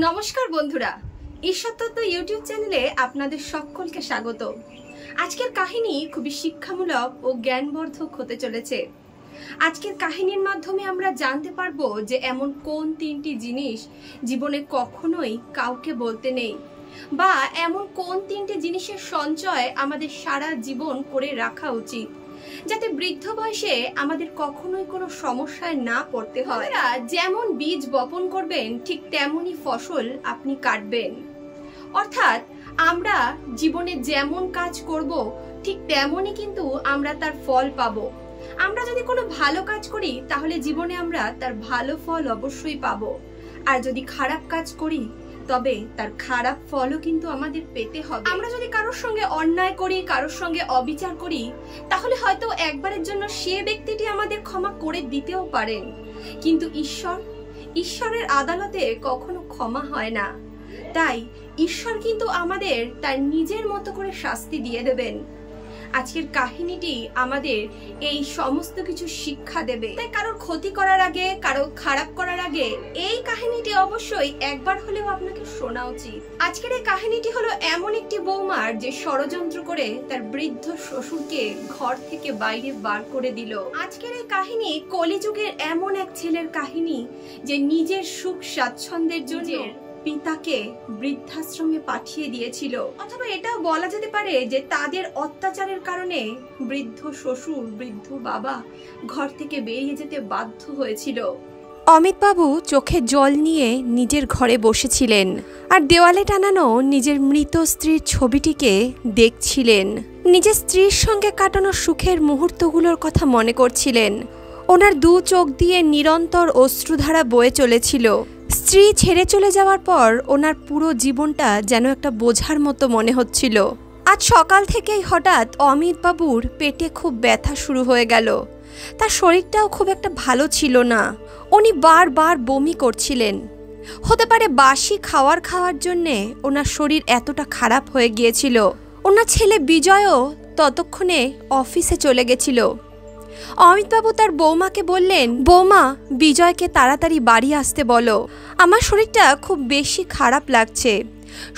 নমস্কার বন্ধুরা, ঈশ্বরতত্ত্ব ইউটিউব চ্যানেলে আপনাদের সকলকে স্বাগত। আজকের কাহিনী খুবই শিক্ষামূলক ও জ্ঞানবর্ধক হতে চলেছে। আজকের কাহিনীর মাধ্যমে আমরা জানতে পারবো যে এমন কোন তিনটি জিনিস জীবনে কখনোই কাউকে বলতে নেই, বা এমন কোন তিনটি জিনিসের সঞ্চয় আমাদের সারা জীবন করে রাখা উচিত, যাতে বৃদ্ধ বয়সে আমাদের কখনোই কোনো সমস্যায় না পড়তে হয়। যেমন বীজ বপন করবেন ঠিক তেমনই ফসল আপনি কাটবেন। অর্থাৎ আমরা জীবনে যেমন কাজ করব ঠিক তেমনই কিন্তু আমরা তার ফল পাবো। আমরা যদি কোনো ভালো কাজ করি তাহলে জীবনে আমরা তার ভালো ফল অবশ্যই পাবো, আর যদি খারাপ কাজ করি তবে তার খারাপ ফলও কিন্তু আমাদের পেতে হবে। আমরা যদি কারোর সঙ্গে অন্যায় করি, কারোর সঙ্গে অবিচার করি, তাহলে হয়তো একবারের জন্য সে ব্যক্তিটি আমাদের ক্ষমা করে দিতেও পারেন, কিন্তু ঈশ্বরের আদালতে কখনো ক্ষমা হয় না। তাই ঈশ্বর কিন্তু আমাদের তার নিজের মতো করে শাস্তি দিয়ে দেবেন। আজকের কাহিনীটি আমাদের এই সমস্ত কিছু শিক্ষা দেবে। তাই কারোর ক্ষতি করার আগে, কারো খারাপ করার আগে এই কাহিনীটি অবশ্যই একবার হলেও আপনাকে শোনা উচিত। আজকের এই কাহিনীটি হলো এমন একটি বৌমার যে ষড়যন্ত্র করে তার বৃদ্ধ শ্বশুরকে ঘর থেকে বাইরে বার করে দিল। আজকের এই কাহিনী কলিযুগের এমন এক ছেলের কাহিনী যে নিজের সুখ স্বাচ্ছন্দ্যের জন্য পিতাকে বৃদ্ধাশ্রমে পাঠিয়ে দিয়েছিল। অথবা এটাও বলা যেতে পারে যে তাদের অত্যাচারের কারণে বৃদ্ধ শ্বশুর, বৃদ্ধ বাবা ঘর থেকে বেরিয়ে যেতে বাধ্য হয়েছিল। অমিতবাবু চোখে জল নিয়ে নিজের ঘরে বসেছিলেন আর দেওয়ালে টানানো নিজের মৃত স্ত্রীর ছবিটিকে দেখছিলেন। নিজের স্ত্রীর সঙ্গে কাটানো সুখের মুহূর্তগুলোর কথা মনে করছিলেন। ওনার দু চোখ দিয়ে নিরন্তর অশ্রুধারা বয়ে চলেছিল। স্ত্রী ছেড়ে চলে যাওয়ার পর ওনার পুরো জীবনটা যেন একটা বোঝার মতো মনে হচ্ছিল। আজ সকাল থেকেই হঠাৎ অমিতবাবুর পেটে খুব ব্যথা শুরু হয়ে গেল। তার শরীরটাও খুব একটা ভালো ছিল না। উনি বারবার বমি করছিলেন। হতে পারে বাসি খাওয়ার জন্যে ওনার শরীর এতটা খারাপ হয়ে গিয়েছিল। ওনার ছেলে বিজয়ও ততক্ষণে অফিসে চলে গেছিল। অমিতবাবু তার বৌমাকে বললেন, বৌমা, বিজয়কে তাড়াতাড়ি বাড়ি আসতে বলো। আমার শরীরটা খুব বেশি খারাপ লাগছে।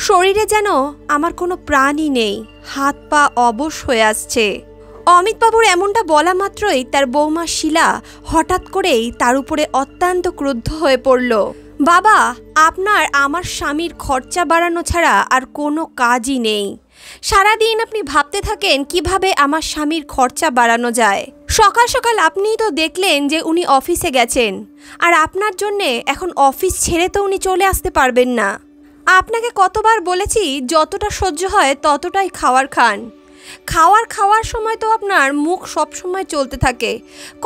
শরীরে যেন আমার কোনো প্রাণই নেই, হাত পা অবশ হয়ে আসছে। অমিতবাবুর এমনটা বলা মাত্রই তার বৌমা শিলা হঠাৎ করেই তার উপরে অত্যন্ত ক্রুদ্ধ হয়ে পড়ল। বাবা, আপনার আমার স্বামীর খরচা বাড়ানো ছাড়া আর কোনো কাজই নেই। সারাদিন আপনি ভাবতে থাকেন কিভাবে আমার স্বামীর খরচা বাড়ানো যায়। সকাল সকাল আপনিই তো দেখলেন যে উনি অফিসে গেছেন, আর আপনার জন্যে এখন অফিস ছেড়ে তো উনি চলে আসতে পারবেন না। আপনাকে কতবার বলেছি যতটা সহ্য হয় ততটাই খান। খাওয়ার সময় তো আপনার মুখ সবসময় চলতে থাকে।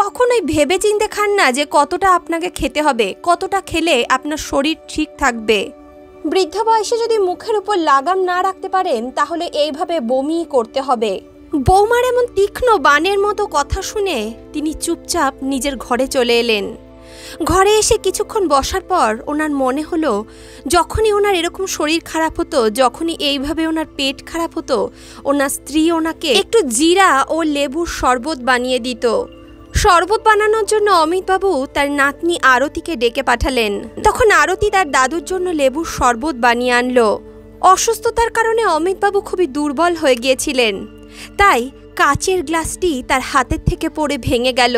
কখনোই ভেবে চিন্তে খান না যে কতটা আপনাকে খেতে হবে, কতটা খেলে আপনার শরীর ঠিক থাকবে। বৃদ্ধ বয়সে যদি মুখের উপর লাগাম না রাখতে পারেন তাহলে এইভাবে বমি করতে হবে। বৌমার এমন তীক্ষ্ণ বাণের মতো কথা শুনে তিনি চুপচাপ নিজের ঘরে চলে এলেন। ঘরে এসে কিছুক্ষণ বসার পর ওনার মনে হলো, যখনই ওনার এরকম শরীর খারাপ হতো, যখনই এইভাবে ওনার পেট খারাপ হতো, ওনার স্ত্রী ওনাকে একটু জিরা ও লেবুর শরবত বানিয়ে দিত। শরবত বানানোর জন্য অমিতবাবু তার নাতনি আরতিকে ডেকে পাঠালেন। তখন আরতি তার দাদুর জন্য লেবুর শরবত বানিয়ে আনলো। অসুস্থতার কারণে অমিতবাবু খুবই দুর্বল হয়ে গিয়েছিলেন, তাই কাচের গ্লাসটি তার হাতের থেকে পড়ে ভেঙে গেল।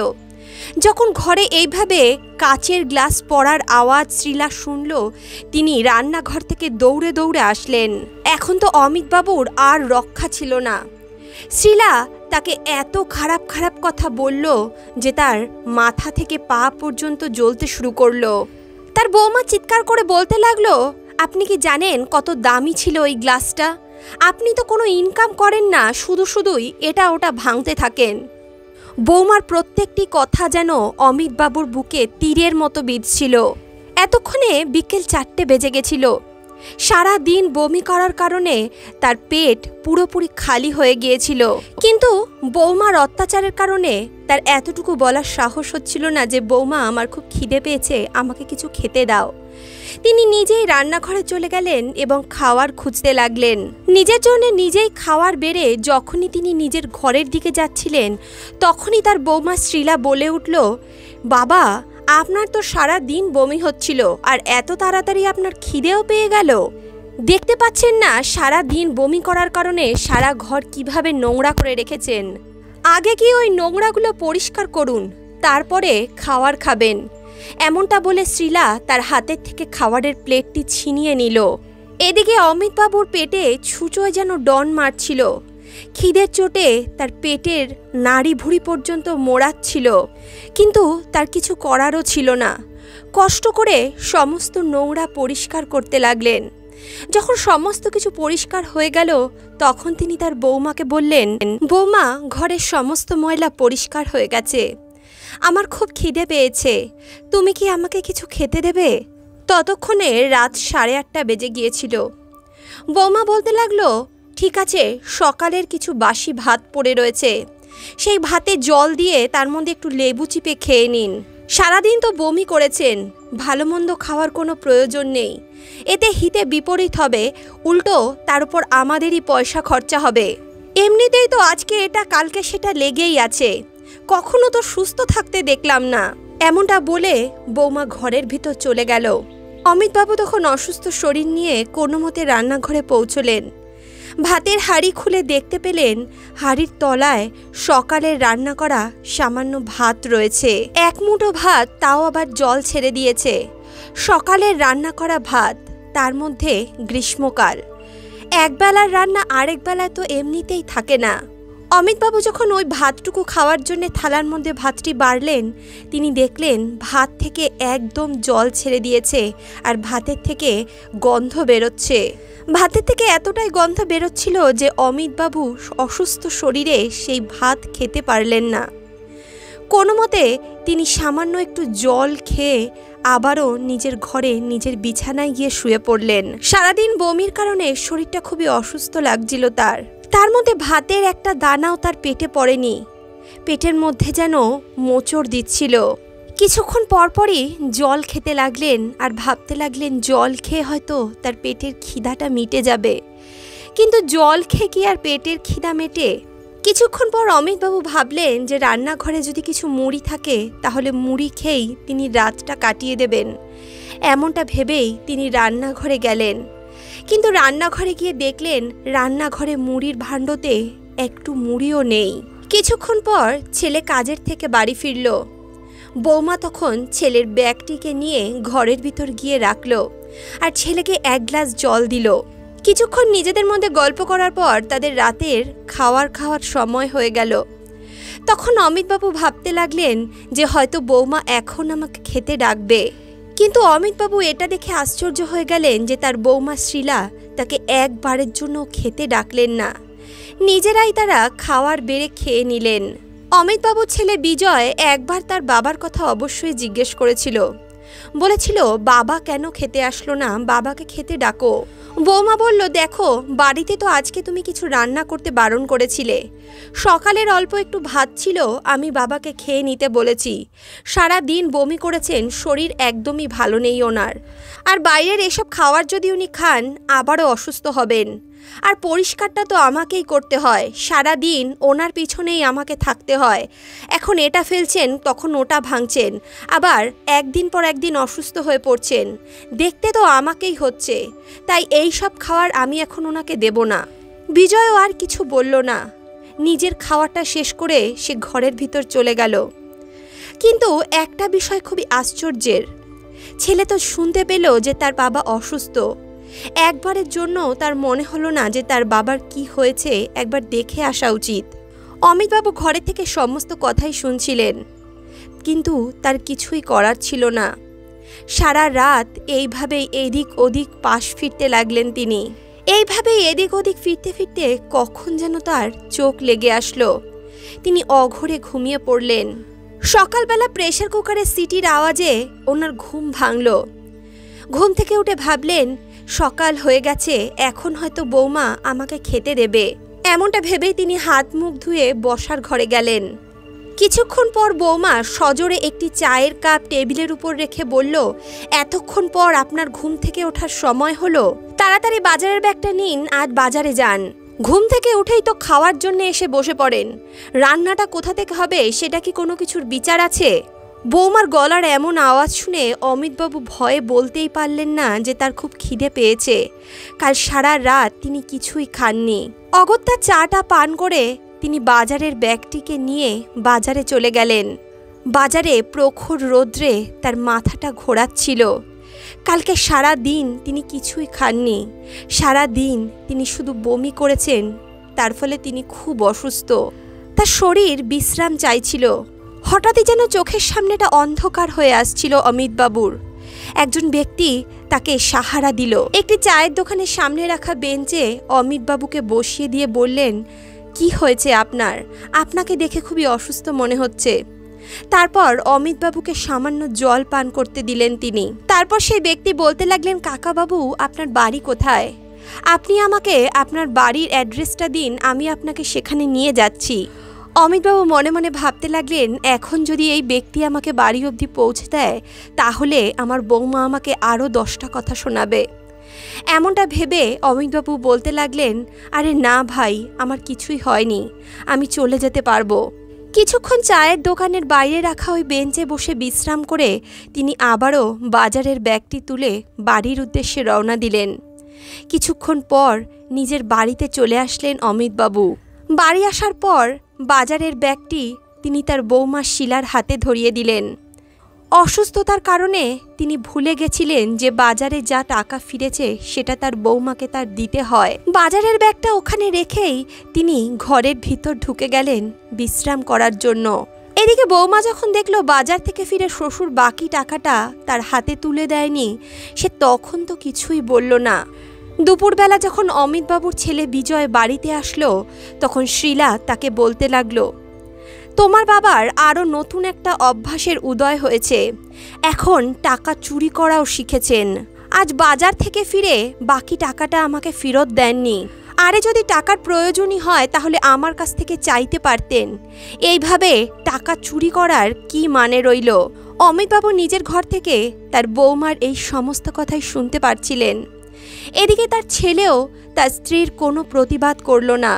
যখন ঘরে এইভাবে কাচের গ্লাস পড়ার আওয়াজ শ্রীলা শুনল, তিনি রান্নাঘর থেকে দৌড়ে দৌড়ে আসলেন। এখন তো অমিতবাবুর আর রক্ষা ছিল না। শ্রীলা তাকে এত খারাপ কথা বলল যে তার মাথা থেকে পা পর্যন্ত জ্বলতে শুরু করলো। তার বৌমা চিৎকার করে বলতে লাগলো, আপনি কি জানেন কত দামি ছিল ওই গ্লাসটা? আপনি তো কোনো ইনকাম করেন না, শুধুই এটা ওটা ভাঙতে থাকেন। বৌমার প্রত্যেকটি কথা যেন অমিতবাবুর বুকে তীরের মতো বিঁধছিল। এতক্ষণে বিকেল 4টে বেজে গেছিল। সারা দিন বমি করার কারণে তার পেট পুরোপুরি খালি হয়ে গিয়েছিল, কিন্তু বৌমার অত্যাচারের কারণে তার এতটুকু বলার সাহস হচ্ছিল না যে বৌমা, আমার খুব খিদে পেয়েছে, আমাকে কিছু খেতে দাও। তিনি নিজেই রান্নাঘরে চলে গেলেন এবং খাওয়ার খুঁজতে লাগলেন। নিজের জন্য নিজেই খাওয়ার বেড়ে যখনই তিনি নিজের ঘরের দিকে যাচ্ছিলেন, তখনই তার বৌমা শ্রীলা বলে উঠল, বাবা, আপনার তো সারা দিন বমি হচ্ছিল, আর এত তাড়াতাড়ি আপনার খিদেও পেয়ে গেল। দেখতে পাচ্ছেন না সারা দিন বমি করার কারণে সারা ঘর কিভাবে নোংরা করে রেখেছেন। আগে কি ওই নোংরাগুলো পরিষ্কার করুন, তারপরে খাবার খাবেন। এমনটা বলে শ্রীলা তার হাতের থেকে খাবারের প্লেটটি ছিনিয়ে নিল। এদিকে অমিতবাবুর পেটে ছুঁচোয় যেন ডন মারছিল। খিদের চোটে তার পেটের নাড়ি ভুঁড়ি পর্যন্ত মোড়াচ্ছিল, কিন্তু তার কিছু করারও ছিল না। কষ্ট করে সমস্ত নোংরা পরিষ্কার করতে লাগলেন। যখন সমস্ত কিছু পরিষ্কার হয়ে গেল তখন তিনি তার বৌমাকে বললেন, বৌমা, ঘরের সমস্ত ময়লা পরিষ্কার হয়ে গেছে, আমার খুব খিদে পেয়েছে, তুমি কি আমাকে কিছু খেতে দেবে? ততক্ষণে রাত 8:30 বেজে গিয়েছিল। বৌমা বলতে লাগলো, ঠিক আছে, সকালের কিছু বাসি ভাত পড়ে রয়েছে, সেই ভাতে জল দিয়ে তার মধ্যে একটু লেবু চিপে খেয়ে নিন। সারাদিন তো বমি করেছেন, ভালো মন্দ খাওয়ার কোনো প্রয়োজন নেই, এতে হিতে বিপরীত হবে, উল্টো তার উপর আমাদেরই পয়সা খরচা হবে। এমনিতেই তো আজকে এটা কালকে সেটা লেগেই আছে, কখনো তো সুস্থ থাকতে দেখলাম না। এমনটা বলে বৌমা ঘরের ভিতর চলে গেল। অমিতবাবু তখন অসুস্থ শরীর নিয়ে কোনো মতে রান্নাঘরে পৌঁছলেন। ভাতের হাঁড়ি খুলে দেখতে পেলেন হাঁড়ির তলায় সকালের রান্না করা সামান্য ভাত রয়েছে। এক মুঠো ভাত, তাও আবার জল ছেড়ে দিয়েছে। সকালের রান্না করা ভাত, তার মধ্যে গ্রীষ্মকাল, একবেলার রান্না আরেক বেলায় তো এমনিতেই থাকে না। অমিতবাবু যখন ওই ভাতটুকু খাওয়ার জন্য থালার মধ্যে ভাতটি বাড়লেন, তিনি দেখলেন ভাত থেকে একদম জল ছেড়ে দিয়েছে আর ভাতের থেকে গন্ধ বেরোচ্ছে। ভাতের থেকে এতটাই গন্ধ বেরোচ্ছিল যে অমিতবাবু অসুস্থ শরীরে সেই ভাত খেতে পারলেন না। কোনো মতে তিনি সামান্য একটু জল খেয়ে আবারও নিজের ঘরে নিজের বিছানায় গিয়ে শুয়ে পড়লেন। সারাদিন বমির কারণে শরীরটা খুবই অসুস্থ লাগছিল তার মধ্যে ভাতের একটা দানাও তার পেটে পড়েনি। পেটের মধ্যে যেন মোচড় দিচ্ছিল। কিছুক্ষণ পরপরই জল খেতে লাগলেন আর ভাবতে লাগলেন জল খেয়ে হয়তো তার পেটের খিদাটা মিটে যাবে, কিন্তু জল খেয়ে কি আর পেটের খিদা মেটে? কিছুক্ষণ পর অমিতবাবু ভাবলেন যে রান্নাঘরে যদি কিছু মুড়ি থাকে তাহলে মুড়ি খেয়েই তিনি রাতটা কাটিয়ে দেবেন। এমনটা ভেবেই তিনি রান্নাঘরে গেলেন, কিন্তু রান্নাঘরে গিয়ে দেখলেন রান্নাঘরে মুড়ির ভাণ্ডতে একটু মুড়িও নেই। কিছুক্ষণ পর ছেলে কাজের থেকে বাড়ি ফিরল। বৌমা তখন ছেলের ব্যাগটিকে নিয়ে ঘরের ভিতর গিয়ে রাখল আর ছেলেকে এক গ্লাস জল দিল। কিছুক্ষণ নিজেদের মধ্যে গল্প করার পর তাদের রাতের খাওয়ার সময় হয়ে গেল। তখন অমিতবাবু ভাবতে লাগলেন যে হয়তো বৌমা এখন আমাকে খেতে ডাকবে, কিন্তু অমিতবাবু এটা দেখে আশ্চর্য হয়ে গেলেন যে তার বৌমা শ্রীলা তাকে একবারের জন্য খেতে ডাকলেন না, নিজেরাই তারা খাওয়ার বেড়ে খেয়ে নিলেন। অমিতবাবুর ছেলে বিজয় একবার তার বাবার কথা অবশ্যই জিজ্ঞেস করেছিল, বলেছিল বাবা কেন খেতে আসলো না, বাবাকে খেতে ডাকো। বৌমা বলল, দেখো বাড়িতে তো আজকে তুমি কিছু রান্না করতে বারণ করেছিলে, সকালের অল্প একটু ভাত ছিল, আমি বাবাকে খেয়ে নিতে বলেছি। সারা দিন বমি করেছেন, শরীর একদমই ভালো নেই ওনার, আর বাইরের এসব খাওয়ার যদি উনি খান আবারও অসুস্থ হবেন, আর পরিষ্কারটা তো আমাকেই করতে হয়, সারা দিন ওনার পিছনেই আমাকে থাকতে হয়। এখন এটা ফেলছেন, তখন ওটা ভাঙছেন, আবার একদিন পর একদিন অসুস্থ হয়ে পড়ছেন, দেখতে তো আমাকেই হচ্ছে, তাই এই সব খাওয়ার আমি এখন ওনাকে দেব না। বিজয়ও আর কিছু বলল না, নিজের খাওয়াটা শেষ করে সে ঘরের ভিতর চলে গেল। কিন্তু একটা বিষয় খুবই আশ্চর্যের, ছেলে তো শুনতে পেল যে তার বাবা অসুস্থ। একবারের জন্য তার মনে হলো না যে তার বাবার কি হয়েছে একবার দেখে আসা উচিত। অমিতবাবু ঘরে থেকে সমস্ত কথাই শুনছিলেন, কিন্তু তার কিছুই করার ছিল না। সারা রাত এইভাবেই এদিক ওদিক পাশ ফিরতে লাগলেন তিনি। এইভাবেই এদিক ওদিক ফিরতে ফিরতে কখন যেন তার চোখ লেগে আসলো। তিনি অঘরে ঘুমিয়ে পড়লেন। সকালবেলা প্রেসার কুকারের সিটির আওয়াজে ওনার ঘুম ভাঙল। ঘুম থেকে উঠে ভাবলেন সকাল হয়ে গেছে, এখন হয়তো বৌমা আমাকে খেতে দেবে। এমনটা ভেবেই তিনি হাত মুখ ধুয়ে বসার ঘরে গেলেন। কিছুক্ষণ পর বৌমা সজোরে একটি চায়ের কাপ টেবিলের উপর রেখে বলল, এতক্ষণ পর আপনার ঘুম থেকে ওঠার সময় হলো, তাড়াতাড়ি বাজারের ব্যাগটা নিন, আজ বাজারে যান। ঘুম থেকে উঠেই তো খাওয়ার জন্য এসে বসে পড়েন, রান্নাটা কোথা থেকে হবে সেটা কি কোনো কিছুর বিচার আছে? বৌমার গলার এমন আওয়াজ শুনে অমিতবাবু ভয়ে বলতেই পারলেন না যে তার খুব খিদে পেয়েছে। কাল সারা রাত তিনি কিছুই খাননি। অগত্যা চাটা পান করে তিনি বাজারের ব্যাগটিকে নিয়ে বাজারে চলে গেলেন। বাজারে প্রখর রৌদ্রে তার মাথাটা ঘোরাচ্ছিল। কালকে সারা দিন তিনি কিছুই খাননি। সারা দিন তিনি শুধু বমি করেছেন। তার ফলে তিনি খুব অসুস্থ। তার শরীর বিশ্রাম চাইছিল। হঠাৎই যেন চোখের সামনেটা অন্ধকার হয়ে আসছিল অমিতবাবুর। একজন ব্যক্তি তাকে সাহারা দিল। একটি চায়ের দোকানের সামনে রাখা বেঞ্চে অমিতবাবুকে বসিয়ে দিয়ে বললেন, কি হয়েছে আপনার? আপনাকে দেখে খুবই অসুস্থ মনে হচ্ছে। তারপর অমিতবাবুকে সামান্য জল পান করতে দিলেন তিনি। তারপর সেই ব্যক্তি বলতে লাগলেন, কাকাবাবু, আপনার বাড়ি কোথায়? আপনি আমাকে আপনার বাড়ির অ্যাড্রেসটা দিন, আমি আপনাকে সেখানে নিয়ে যাচ্ছি। অমিতবাবু মনে মনে ভাবতে লাগলেন, এখন যদি এই ব্যক্তি আমাকে বাড়ি অবধি পৌঁছে দেয় তাহলে আমার বৌমা আমাকে আরও 10টা কথা শোনাবে। এমনটা ভেবে অমিতবাবু বলতে লাগলেন, আরে না ভাই, আমার কিছুই হয়নি, আমি চলে যেতে পারবো। কিছুক্ষণ চায়ের দোকানের বাইরে রাখা ওই বেঞ্চে বসে বিশ্রাম করে তিনি আবারও বাজারের ব্যাগটি তুলে বাড়ির উদ্দেশ্যে রওনা দিলেন। কিছুক্ষণ পর নিজের বাড়িতে চলে আসলেন অমিতবাবু। বাড়ি আসার পর বাজারের ব্যাগটি তিনি তার বৌমা শিলার হাতে ধরিয়ে দিলেন। অসুস্থতার কারণে তিনি ভুলে গেছিলেন যে বাজারে যা টাকা ফিরেছে সেটা তার বৌমাকে তার দিতে হয়। বাজারের ব্যাগটা ওখানে রেখেই তিনি ঘরের ভিতর ঢুকে গেলেন বিশ্রাম করার জন্য। এদিকে বৌমা যখন দেখলো বাজার থেকে ফিরে শ্বশুর বাকি টাকাটা তার হাতে তুলে দেয়নি, সে তখন তো কিছুই বলল না। দুপুরবেলা যখন অমিতবাবুর ছেলে বিজয় বাড়িতে আসলো তখন শিলা তাকে বলতে লাগলো, তোমার বাবার আরও নতুন একটা অভ্যাসের উদয় হয়েছে, এখন টাকা চুরি করাও শিখেছেন। আজ বাজার থেকে ফিরে বাকি টাকাটা আমাকে ফেরত দেননি। আরে যদি টাকার প্রয়োজনই হয় তাহলে আমার কাছ থেকে চাইতে পারতেন। এইভাবে টাকা চুরি করার কি মানে রইল? অমিতবাবু নিজের ঘর থেকে তার বৌমার এই সমস্ত কথাই শুনতে পারছিলেন। এদিকে তার ছেলেও তার স্ত্রীর কোনো প্রতিবাদ করল না।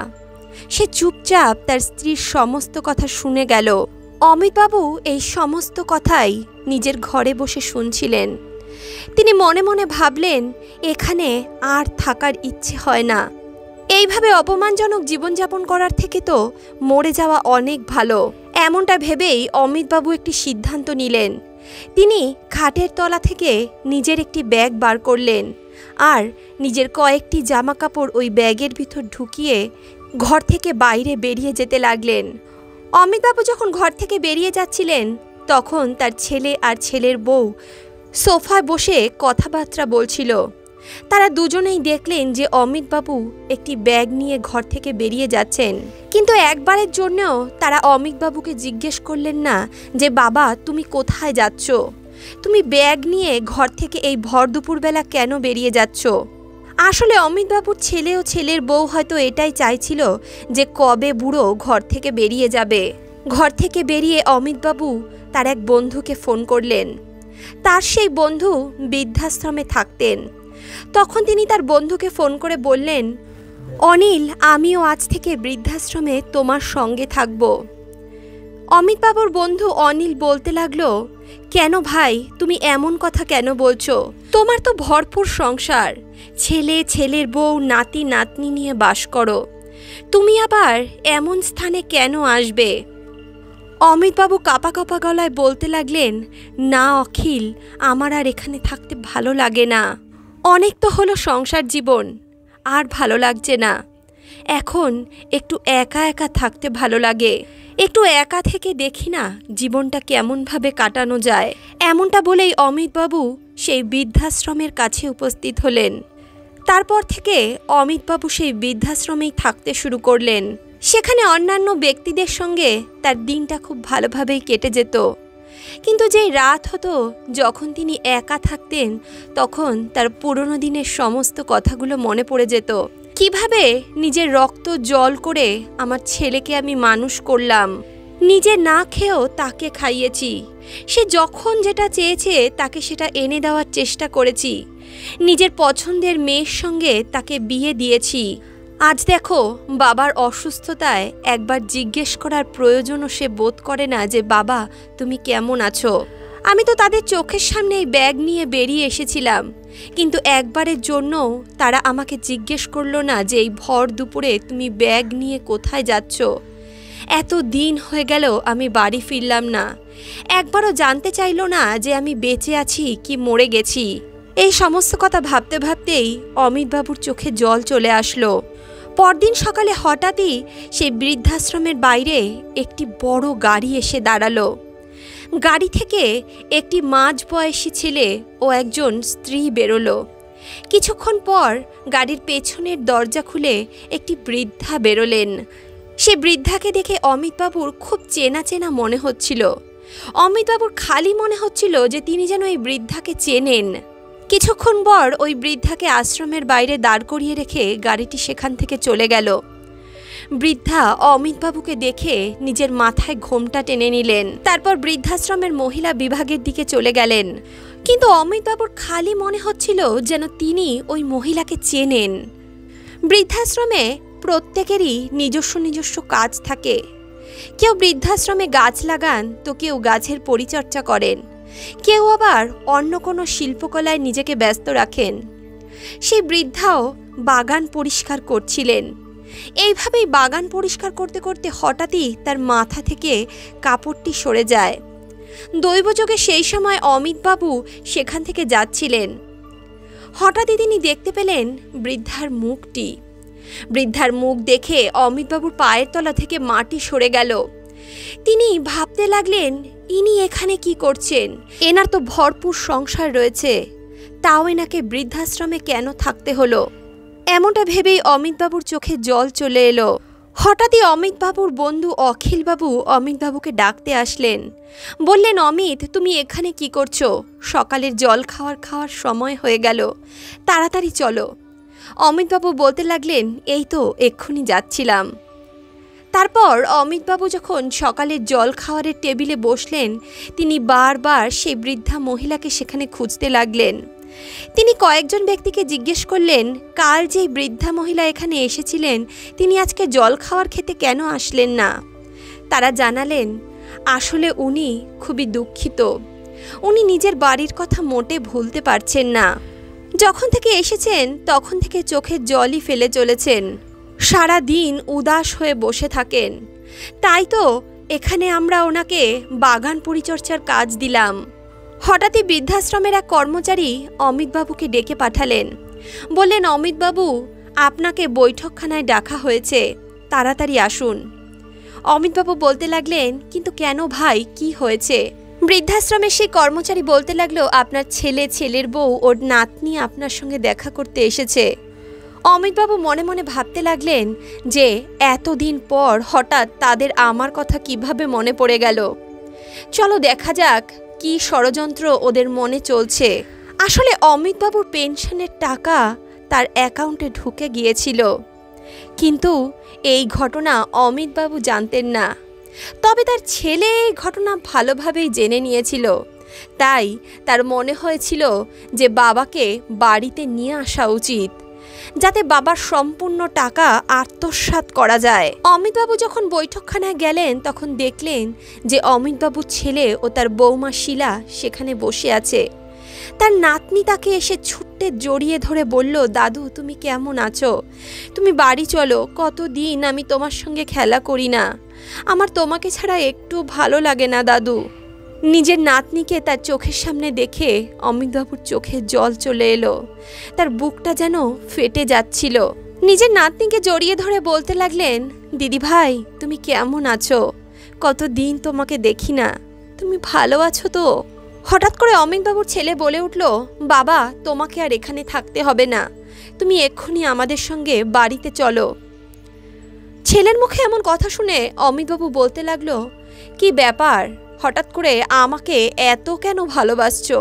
সে চুপচাপ তার স্ত্রীর সমস্ত কথা শুনে গেল। অমিতবাবু এই সমস্ত কথাই নিজের ঘরে বসে শুনছিলেন। তিনি মনে মনে ভাবলেন, এখানে আর থাকার ইচ্ছে হয় না। এইভাবে অপমানজনক জীবনযাপন করার থেকে তো মরে যাওয়া অনেক ভালো। এমনটা ভেবেই অমিতবাবু একটি সিদ্ধান্ত নিলেন। তিনি খাটের তলা থেকে নিজের একটি ব্যাগ বার করলেন আর নিজের কয়েকটি জামাকাপড় ওই ব্যাগের ভিতর ঢুকিয়ে ঘর থেকে বাইরে বেরিয়ে যেতে লাগলেন। অমিতবাবু যখন ঘর থেকে বেরিয়ে যাচ্ছিলেন তখন তার ছেলে আর ছেলের বউ সোফায় বসে কথাবার্তা বলছিল। তারা দুজনেই দেখলেন যে অমিতবাবু একটি ব্যাগ নিয়ে ঘর থেকে বেরিয়ে যাচ্ছেন, কিন্তু একবারের জন্যও তারা অমিতবাবুকে জিজ্ঞেস করলেন না যে বাবা তুমি কোথায় যাচ্ছ, তুমি ব্যাগ নিয়ে ঘর থেকে এই ভর দুপুরবেলা কেন বেরিয়ে যাচ্ছ। আসলে অমিতবাবুর ছেলে ও ছেলের বউ হয়তো এটাই চাইছিল যে কবে বুড়ো ঘর থেকে বেরিয়ে যাবে। ঘর থেকে বেরিয়ে অমিতবাবু তার এক বন্ধুকে ফোন করলেন। তার সেই বন্ধু বৃদ্ধাশ্রমে থাকতেন। তখন তিনি তার বন্ধুকে ফোন করে বললেন, অনিল, আমিও আজ থেকে বৃদ্ধাশ্রমে তোমার সঙ্গে থাকব। অমিতবাবুর বন্ধু অনিল বলতে লাগলো, কেন ভাই, তুমি এমন কথা কেন বলছো? তোমার তো ভরপুর সংসার, ছেলে, ছেলের বউ, নাতি নাতনি নিয়ে বাস করো, তুমি আবার এমন স্থানে কেন আসবে? অমিতবাবু কাঁপা কাঁপা গলায় বলতে লাগলেন, না অখিল, আমার আর এখানে থাকতে ভালো লাগে না। অনেক তো হলো সংসার জীবন, আর ভালো লাগছে না। এখন একটু একা একা থাকতে ভালো লাগে। একটু একা থেকে দেখি না জীবনটা কেমনভাবে কাটানো যায়। এমনটা বলেই অমিতবাবু সেই বৃদ্ধাশ্রমের কাছে উপস্থিত হলেন। তারপর থেকে অমিতবাবু সেই বৃদ্ধাশ্রমেই থাকতে শুরু করলেন। সেখানে অন্যান্য ব্যক্তিদের সঙ্গে তার দিনটা খুব ভালোভাবেই কেটে যেত। কিন্তু যেই রাত হতো যখন তিনি একা থাকতেন তখন তার পুরনো দিনের সমস্ত কথাগুলো মনে পড়ে যেত। কিভাবে নিজের রক্ত জল করে আমার ছেলেকে আমি মানুষ করলাম, নিজে না খেয়েও তাকে খাইয়েছি, সে যখন যেটা চেয়েছে তাকে সেটা এনে দেওয়ার চেষ্টা করেছি, নিজের পছন্দের মেয়ের সঙ্গে তাকে বিয়ে দিয়েছি। আজ দেখো বাবার অসুস্থতায় একবার জিজ্ঞেস করার প্রয়োজনও সে বোধ করে না যে বাবা তুমি কেমন আছো। আমি তো তাদের চোখের সামনে এই ব্যাগ নিয়ে বেরিয়ে এসেছিলাম, কিন্তু একবারের জন্যও তারা আমাকে জিজ্ঞেস করলো না যে এই ভর দুপুরে তুমি ব্যাগ নিয়ে কোথায় যাচ্ছ। এত দিন হয়ে গেল আমি বাড়ি ফিরলাম না, একবারও জানতে চাইলো না যে আমি বেঁচে আছি কি মরে গেছি। এই সমস্ত কথা ভাবতে ভাবতেই অমিতবাবুর চোখে জল চলে আসলো। পরদিন সকালে হঠাৎই সেই বৃদ্ধাশ্রমের বাইরে একটি বড় গাড়ি এসে দাঁড়ালো। গাড়ি থেকে একটি মাঝবয়সী ছেলে ও একজন স্ত্রী বেরোলো। কিছুক্ষণ পর গাড়ির পেছনের দরজা খুলে একটি বৃদ্ধা বেরোলেন। সে বৃদ্ধাকে দেখে অমিতবাবুর খুব চেনা চেনা মনে হচ্ছিল। অমিতবাবুর খালি মনে হচ্ছিল যে তিনি যেন এই বৃদ্ধাকে চেনেন। কিছুক্ষণ পর ওই বৃদ্ধাকে আশ্রমের বাইরে দাঁড় করিয়ে রেখে গাড়িটি সেখান থেকে চলে গেল। বৃদ্ধা অমিতবাবুকে দেখে নিজের মাথায় ঘোমটা টেনে নিলেন। তারপর বৃদ্ধাশ্রমের মহিলা বিভাগের দিকে চলে গেলেন। কিন্তু অমিতবাবুর খালি মনে হচ্ছিল যেন তিনি ওই মহিলাকে চেনেন। বৃদ্ধাশ্রমে প্রত্যেকেরই নিজস্ব নিজস্ব কাজ থাকে। কেউ বৃদ্ধাশ্রমে গাছ লাগান তো কেউ গাছের পরিচর্যা করেন, কেউ আবার অন্য কোনো শিল্পকলায় নিজেকে ব্যস্ত রাখেন। সেই বৃদ্ধাও বাগান পরিষ্কার করছিলেন। এইভাবেই বাগান পরিষ্কার করতে করতে হঠাৎই তার মাথা থেকে কাপড়টি সরে যায়। দৈবযোগে সেই সময় অমিতবাবু সেখান থেকে যাচ্ছিলেন। হঠাৎই তিনি দেখতে পেলেন বৃদ্ধার মুখটি। বৃদ্ধার মুখ দেখে অমিতবাবুর পায়ের তলা থেকে মাটি সরে গেল। তিনি ভাবতে লাগলেন, ইনি এখানে কি করছেন? এনার তো ভরপুর সংসার রয়েছে, তাও এনাকে বৃদ্ধাশ্রমে কেন থাকতে হলো? এমনটা ভেবেই অমিতবাবুর চোখে জল চলে এলো। হঠাৎই অমিতবাবুর বন্ধু অখিলবাবু অমিতবাবুকে ডাকতে আসলেন। বললেন, অমিত তুমি এখানে কি করছো? সকালের জল খাওয়ার সময় হয়ে গেল, তাড়াতাড়ি চলো। অমিতবাবু বলতে লাগলেন, এই তো এক্ষুনি যাচ্ছিলাম। তারপর অমিতবাবু যখন সকালের জল খাওয়ারের টেবিলে বসলেন, তিনি বারবার সেই বৃদ্ধা মহিলাকে সেখানে খুঁজতে লাগলেন। তিনি কয়েকজন ব্যক্তিকে জিজ্ঞেস করলেন, কাল যেই বৃদ্ধা মহিলা এখানে এসেছিলেন তিনি আজকে জল খাওয়ার খেতে কেন আসলেন না? তারা জানালেন, আসলে উনি খুবই দুঃখিত। উনি নিজের বাড়ির কথা মোটে ভুলতে পারছেন না। যখন থেকে এসেছেন তখন থেকে চোখের জলই ফেলে চলেছেন। সারা দিন উদাস হয়ে বসে থাকেন। তাই তো এখানে আমরা ওনাকে বাগান পরিচর্যার কাজ দিলাম। হঠাৎই বৃদ্ধাশ্রমের এক কর্মচারী অমিতবাবুকে ডেকে পাঠালেন। বললেন, অমিতবাবু আপনাকে বৈঠকখানায় ডাকা হয়েছে, তাড়াতাড়ি আসুন। অমিতবাবু বলতে লাগলেন, কিন্তু কেন ভাই, কি হয়েছে? বৃদ্ধাশ্রমের সেই কর্মচারী বলতে লাগলো, আপনার ছেলে, ছেলের বউ, ওর নাতনি আপনার সঙ্গে দেখা করতে এসেছে। অমিতবাবু মনে মনে ভাবতে লাগলেন যে এতদিন পর হঠাৎ তাদের আমার কথা কিভাবে মনে পড়ে গেল। চলো দেখা যাক কি ষড়যন্ত্র ওদের মনে চলছে। আসলে অমিতবাবুর পেনশনের টাকা তার অ্যাকাউন্টে ঢুকে গিয়েছিল, কিন্তু এই ঘটনা অমিতবাবু জানতেন না। তবে তার ছেলে এই ঘটনা ভালোভাবেই জেনে নিয়েছিল। তাই তার মনে হয়েছিল যে বাবাকে বাড়িতে নিয়ে আসা উচিত, যাতে বাবার সম্পূর্ণ টাকা আত্মসাৎ করা যায়। অমিতবাবু যখন বৈঠকখানায় গেলেন তখন দেখলেন যে অমিতবাবুর ছেলে ও তার বৌমা শিলা সেখানে বসে আছে। তার নাতনি তাকে এসে ছুট্টে জড়িয়ে ধরে বলল, দাদু তুমি কেমন আছো? তুমি বাড়ি চলো, কতদিন আমি তোমার সঙ্গে খেলা করি না। আমার তোমাকে ছাড়া একটু ভালো লাগে না দাদু। নিজের নাতনিকে তার চোখের সামনে দেখে অমিতবাবুর চোখে জল চলে এলো। তার বুকটা যেন ফেটে যাচ্ছিল। নিজের নাতনিকে জড়িয়ে ধরে বলতে লাগলেন, দিদি ভাই তুমি কেমন আছো? কতদিন তোমাকে দেখি না, তুমি ভালো আছো তো? হঠাৎ করে অমিতবাবুর ছেলে বলে উঠল, বাবা তোমাকে আর এখানে থাকতে হবে না, তুমি এক্ষুনি আমাদের সঙ্গে বাড়িতে চলো। ছেলের মুখে এমন কথা শুনে অমিতবাবু বলতে লাগলো, কি ব্যাপার, হঠাৎ করে আমাকে এত কেন ভালোবাসছো?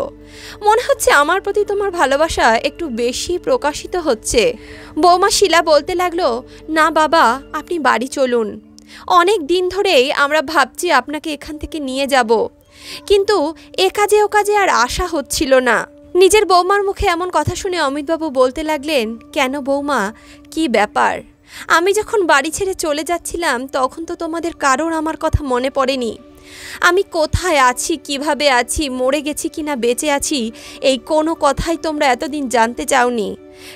মনে হচ্ছে আমার প্রতি তোমার ভালোবাসা একটু বেশি প্রকাশিত হচ্ছে। বৌমা শিলা বলতে লাগলো, না বাবা আপনি বাড়ি চলুন, অনেক দিন ধরেই আমরা ভাবছি আপনাকে এখান থেকে নিয়ে যাব, কিন্তু এ কাজে ও কাজে আর আশা হচ্ছিল না। নিজের বৌমার মুখে এমন কথা শুনে অমিতবাবু বলতে লাগলেন, কেন বৌমা, কি ব্যাপার? আমি যখন বাড়ি ছেড়ে চলে যাচ্ছিলাম তখন তো তোমাদের কারোর আমার কথা মনে পড়েনি। আমি কোথায় আছি, কিভাবে আছি, মরে গেছি কিনা বেঁচে আছি, এই কোনো কথাই তোমরা এতদিন জানতে চাওনি।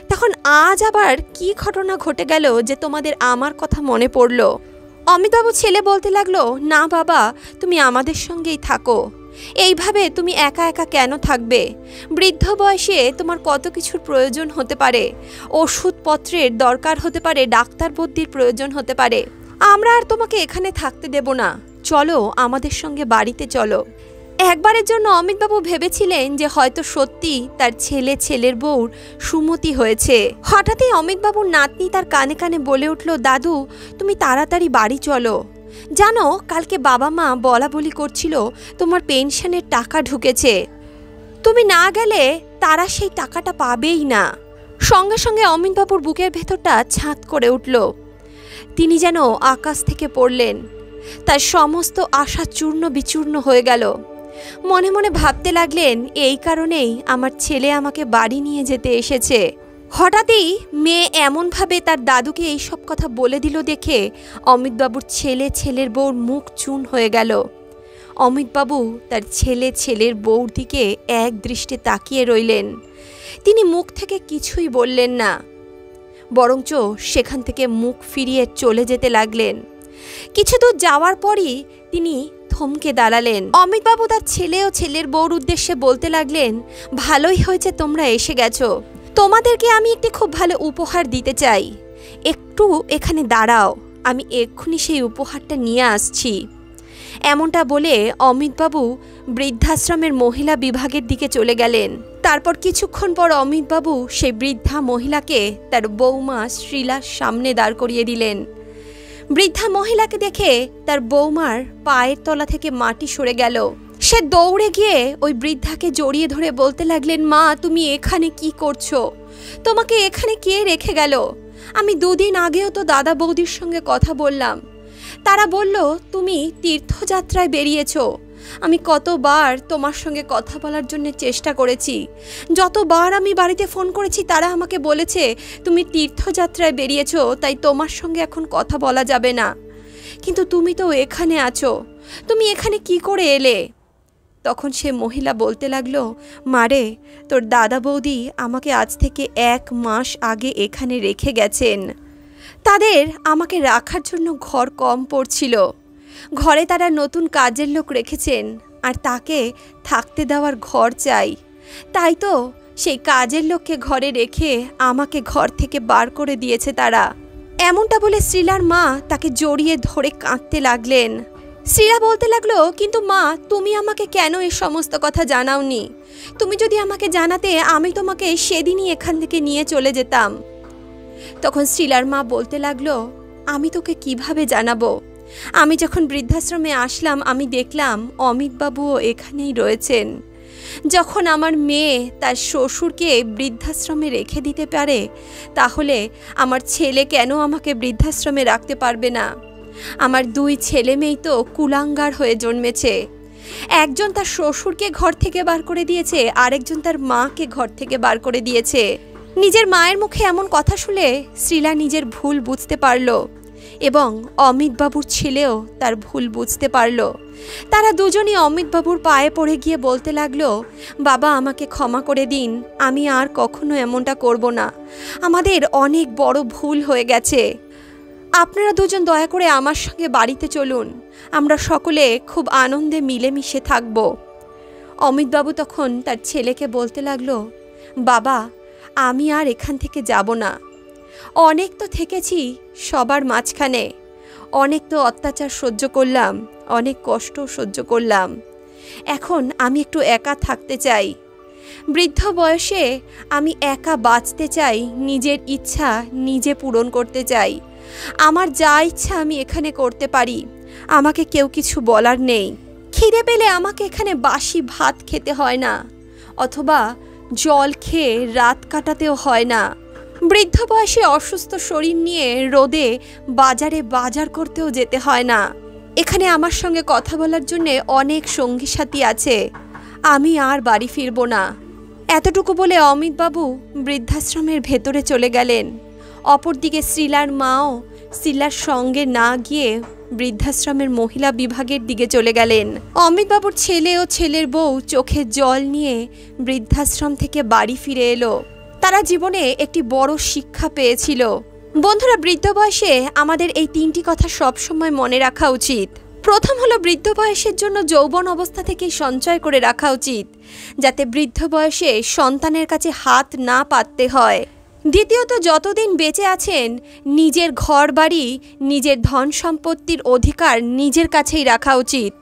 তখন আজ আবার কি ঘটনা ঘটে গেল যে তোমাদের আমার কথা মনে পড়ল? অমিতবাবু ছেলে বলতে লাগলো, না বাবা, তুমি আমাদের সঙ্গেই থাকো। এইভাবে তুমি একা একা কেন থাকবে? বৃদ্ধ বয়সে তোমার কত কিছুর প্রয়োজন হতে পারে, ওষুধপত্রের দরকার হতে পারে, ডাক্তার বুদ্ধির প্রয়োজন হতে পারে। আমরা আর তোমাকে এখানে থাকতে দেব না, চলো আমাদের সঙ্গে বাড়িতে চলো। একবারের জন্য অমিতবাবু ভেবেছিলেন যে হয়তো সত্যি তার ছেলের বউর সুমতি হয়েছে। হঠাৎই অমিতবাবুর নাতনি তার কানে কানে বলে উঠল, দাদু তুমি তাড়াতাড়ি বাড়ি চলো। জানো, কালকে বাবা মা বলা বলি করছিল তোমার পেনশনের টাকা ঢুকেছে, তুমি না গেলে তারা সেই টাকাটা পাবেই না। সঙ্গে সঙ্গে অমিতবাবুর বুকের ভেতরটা ছাঁদ করে উঠল। তিনি যেন আকাশ থেকে পড়লেন, তার সমস্ত আশা চূর্ণ বিচূর্ণ হয়ে গেল। মনে মনে ভাবতে লাগলেন, এই কারণেই আমার ছেলে আমাকে বাড়ি নিয়ে যেতে এসেছে। হঠাৎই মেয়ে এমনভাবে তার দাদুকে এইসব কথা বলে দিল দেখে অমিতবাবুর ছেলের বউর মুখ চূর্ণ হয়ে গেল। অমিতবাবু তার ছেলের বউর দিকে এক দৃষ্টে তাকিয়ে রইলেন। তিনি মুখ থেকে কিছুই বললেন না, বরঞ্চ সেখান থেকে মুখ ফিরিয়ে চলে যেতে লাগলেন। কিছু দূর যাওয়ার পরই তিনি থমকে দাঁড়ালেন। অমিতবাবু তার ছেলে ও ছেলের বউর উদ্দেশ্যে বলতে লাগলেন, ভালোই হয়েছে তোমরা এসে গেছো, তোমাদেরকে আমি একটি খুব ভালো উপহার দিতে চাই, একটু এখানে দাঁড়াও, আমি এক্ষুনি সেই উপহারটা নিয়ে আসছি। এমনটা বলে অমিতবাবু বৃদ্ধাশ্রমের মহিলা বিভাগের দিকে চলে গেলেন। তারপর কিছুক্ষণ পর অমিতবাবু সেই বৃদ্ধা মহিলাকে তার বৌমা শ্রীলার সামনে দাঁড় করিয়ে দিলেন। বৃদ্ধা মহিলাকে দেখে তার বৌমার পায়ের তলা থেকে মাটি সরে গেল। সে দৌড়ে গিয়ে ওই বৃদ্ধাকে জড়িয়ে ধরে বলতে লাগলেন, মা তুমি এখানে কি করছো? তোমাকে এখানে কে রেখে গেল? আমি 2 দিন আগেও তো দাদা বৌদির সঙ্গে কথা বললাম, তারা বলল তুমি তীর্থযাত্রায় বেরিয়েছ। আমি কতবার তোমার সঙ্গে কথা বলার জন্য চেষ্টা করেছি, যতবার আমি বাড়িতে ফোন করেছি তারা আমাকে বলেছে তুমি তীর্থযাত্রায় বেরিয়েছ, তাই তোমার সঙ্গে এখন কথা বলা যাবে না। কিন্তু তুমি তো এখানে আছো, তুমি এখানে কি করে এলে? তখন সে মহিলা বলতে লাগলো, মারে, তোর দাদা বৌদি আমাকে আজ থেকে 1 মাস আগে এখানে রেখে গেছেন। তাদের আমাকে রাখার জন্য ঘর কম পড়ছিল, ঘরে তারা নতুন কাজের লোক রেখেছেন, আর তাকে থাকতে দেওয়ার ঘর চাই, তাই তো সেই কাজের লোককে ঘরে রেখে আমাকে ঘর থেকে বার করে দিয়েছে তারা। এমনটা বলে শ্রীলার মা তাকে জড়িয়ে ধরে কাঁদতে লাগলেন। শ্রীলা বলতে লাগলো, কিন্তু মা তুমি আমাকে কেন এই সমস্ত কথা জানাওনি? তুমি যদি আমাকে জানাতে আমি তোমাকে সেদিনই এখান থেকে নিয়ে চলে যেতাম। তখন শ্রীলার মা বলতে লাগলো, আমি তোকে কিভাবে জানাবো? আমি যখন বৃদ্ধাশ্রমে আসলাম আমি দেখলাম অমিতবাবুও এখানেই রয়েছেন। যখন আমার মেয়ে তার শ্বশুরকে বৃদ্ধাশ্রমে রেখে দিতে পারে, তাহলে আমার ছেলে কেন আমাকে বৃদ্ধাশ্রমে রাখতে পারবে না? আমার 2 ছেলে মেয়েই তো কুলাঙ্গার হয়ে জন্মেছে। একজন তার শ্বশুরকে ঘর থেকে বার করে দিয়েছে, আরেকজন তার মাকে ঘর থেকে বার করে দিয়েছে। নিজের মায়ের মুখে এমন কথা শুনে শ্রীলা নিজের ভুল বুঝতে পারল এবং অমিতবাবুর ছেলেও তার ভুল বুঝতে পারল। তারা দুজনই অমিতবাবুর পায়ে পড়ে গিয়ে বলতে লাগলো, বাবা আমাকে ক্ষমা করে দিন, আমি আর কখনো এমনটা করব না, আমাদের অনেক বড় ভুল হয়ে গেছে। আপনারা দুজন দয়া করে আমার সঙ্গে বাড়িতে চলুন, আমরা সকলে খুব আনন্দে মিলেমিশে থাকব। অমিতবাবু তখন তার ছেলেকে বলতে লাগলো, বাবা আমি আর এখান থেকে যাব না, অনেক তো থেকেছি সবার মাঝখানে, অনেক তো অত্যাচার সহ্য করলাম, অনেক কষ্ট সহ্য করলাম, এখন আমি একটু একা থাকতে চাই। বৃদ্ধ বয়সে আমি একা বাঁচতে চাই, নিজের ইচ্ছা নিজে পূরণ করতে চাই, আমার যা ইচ্ছা আমি এখানে করতে পারি, আমাকে কেউ কিছু বলার নেই। খিদে পেলে আমাকে এখানে বাসি ভাত খেতে হয় না, অথবা জল খেয়ে রাত কাটাতেও হয় না। বৃদ্ধ বয়সে অসুস্থ শরীর নিয়ে রোদে বাজারে বাজার করতেও যেতে হয় না। এখানে আমার সঙ্গে কথা বলার জন্য অনেক সঙ্গী সাথী আছে, আমি আর বাড়ি ফিরব না। এতটুকু বলে অমিতবাবু বৃদ্ধাশ্রমের ভেতরে চলে গেলেন। অপরদিকে শ্রীলার মাও শ্রীলার সঙ্গে না গিয়ে বৃদ্ধাশ্রমের মহিলা বিভাগের দিকে চলে গেলেন। অমিতবাবুর ছেলে ও ছেলের বউ চোখে জল নিয়ে বৃদ্ধাশ্রম থেকে বাড়ি ফিরে এলো। তারা জীবনে একটি বড় শিক্ষা পেয়েছিল। বন্ধুরা, বৃদ্ধ বয়সে আমাদের এই 3টি কথা সবসময় মনে রাখা উচিত। প্রথম হলো, বৃদ্ধ বয়সের জন্য যৌবন অবস্থা থেকেই সঞ্চয় করে রাখা উচিত, যাতে বৃদ্ধ বয়সে সন্তানের কাছে হাত না পাততে হয়। দ্বিতীয়ত, যতদিন বেঁচে আছেন নিজের ঘর বাড়ি, নিজের ধন সম্পত্তির অধিকার নিজের কাছেই রাখা উচিত,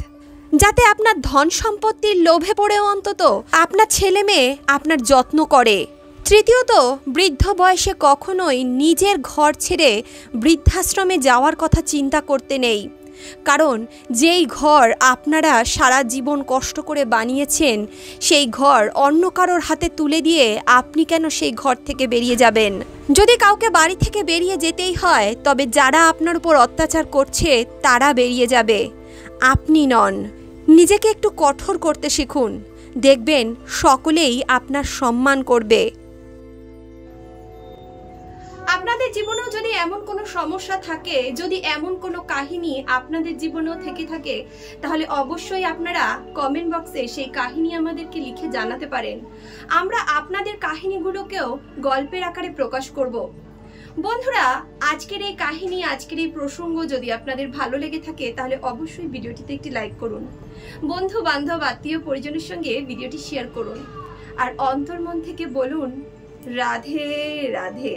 যাতে আপনার ধন সম্পত্তির লোভে পড়েও অন্তত আপনার ছেলে মেয়ে আপনার যত্ন করে। তৃতীয়ত, বৃদ্ধ বয়সে কখনোই নিজের ঘর ছেড়ে বৃদ্ধাশ্রমে যাওয়ার কথা চিন্তা করতে নেই, কারণ যেই ঘর আপনারা সারা জীবন কষ্ট করে বানিয়েছেন সেই ঘর অন্য কারোর হাতে তুলে দিয়ে আপনি কেন সেই ঘর থেকে বেরিয়ে যাবেন? যদি কাউকে বাড়ি থেকে বেরিয়ে যেতেই হয়, তবে যারা আপনার উপর অত্যাচার করছে তারা বেরিয়ে যাবে, আপনি নন। নিজেকে একটু কঠোর করতে শিখুন, দেখবেন সকলেই আপনার সম্মান করবে। আপনাদের জীবনেও যদি এমন কোনো সমস্যা থাকে, যদি এমন কোনো কাহিনী আপনাদের জীবনেও থেকে থাকে, তাহলে অবশ্যই আপনারা কমেন্ট বক্সে সেই কাহিনী আমাদেরকে লিখে জানাতে পারেন। আমরা আপনাদের কাহিনীগুলোকেও গল্পের আকারে প্রকাশ করব। বন্ধুরা, আজকের এই কাহিনী, আজকের এই প্রসঙ্গ যদি আপনাদের ভালো লেগে থাকে, তাহলে অবশ্যই ভিডিওটিতে একটি লাইক করুন। বন্ধু বান্ধব আত্মীয় পরিজনের সঙ্গে ভিডিওটি শেয়ার করুন, আর অন্তর্মন থেকে বলুন রাধে রাধে।